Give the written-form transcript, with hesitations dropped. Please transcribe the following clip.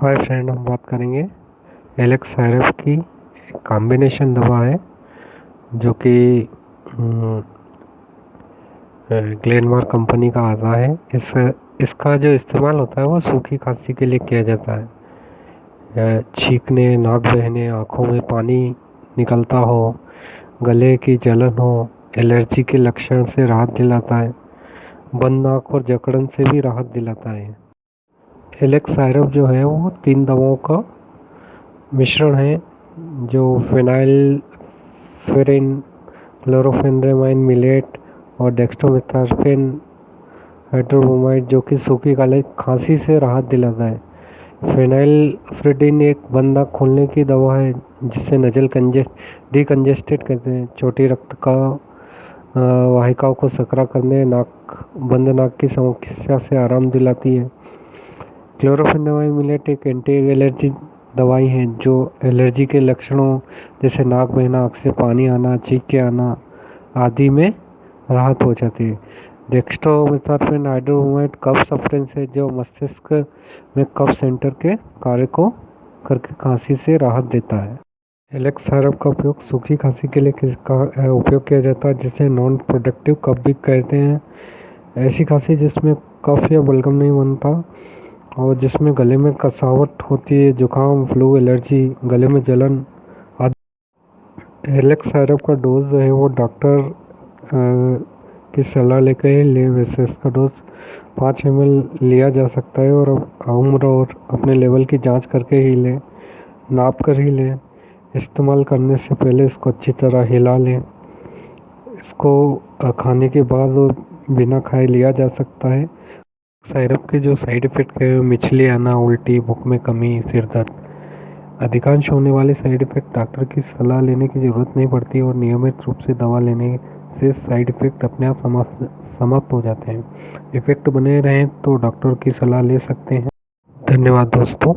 Hi friend, हम बात करेंगे एलेक्स साइरप की। एक कॉम्बिनेशन दवा है जो कि ग्लेनमार्क कंपनी का आता है। इसका जो इस्तेमाल होता है वो सूखी खांसी के लिए किया जाता है। छींकने, नाक बहने, आँखों में पानी निकलता हो, गले की जलन हो, एलर्जी के लक्षण से राहत दिलाता है। बंद नाक और जकड़न से भी राहत दिलाता है। एलेक्स साइरप जो है वो 3 दवाओं का मिश्रण है, जो फेनाइल फेरिन, क्लोरोफेनेरामाइन मिलेट और डेक्स्ट्रोमेथार्फेन हाइड्रोब्रोमाइड, जो कि सूखी खांसी से राहत दिलाता है। फेनाइल फ्रिडिन एक बंद नाक खोलने की दवा है जिससे नजल डिकंजेस्टेड कहते हैं, छोटी रक्त का वाहिकाओं को सकरा करने, बंद नाक की समस्या से आराम दिलाती है। क्लोरोफेनेरामाइन मिलेट एक एंटी एलर्जी दवाई है जो एलर्जी के लक्षणों जैसे नाक बहना, आँख से पानी आना, चीख के आना आदि में राहत हो जाती है। डेक्स्ट्रोमेथार्फेन हाइड्रोब्रोमाइड कफ सफरेंस है जो मस्तिष्क में कफ सेंटर के कार्य को करके खांसी से राहत देता है। एलेक्स साइरप का उपयोग सूखी खांसी के लिए उपयोग किया जाता है, जिसे नॉन प्रोडक्टिव कफ भी कहते हैं। ऐसी खांसी जिसमें कफ या बलगम नहीं बनता और जिसमें गले में कसावट होती है, जुकाम, फ्लू, एलर्जी, गले में जलन आदि। एलेक्स साइरप का डोज जो है वो डॉक्टर की सलाह लेकर ही लें। वैसे इसका डोज 5 ml लिया जा सकता है और उम्र और अपने लेवल की जांच करके ही लें, नाप कर ही लें। इस्तेमाल करने से पहले इसको अच्छी तरह हिला लें। इसको खाने के बाद बिना खाए लिया जा सकता है। साइरप के जो साइड इफ़ेक्ट है, मिचली आना, उल्टी, भूख में कमी, सिर दर्द। अधिकांश होने वाले साइड इफ़ेक्ट डॉक्टर की सलाह लेने की ज़रूरत नहीं पड़ती और नियमित रूप से दवा लेने से साइड इफ़ेक्ट अपने आप समाप्त हो जाते हैं। इफ़ेक्ट बने रहें तो डॉक्टर की सलाह ले सकते हैं। धन्यवाद दोस्तों।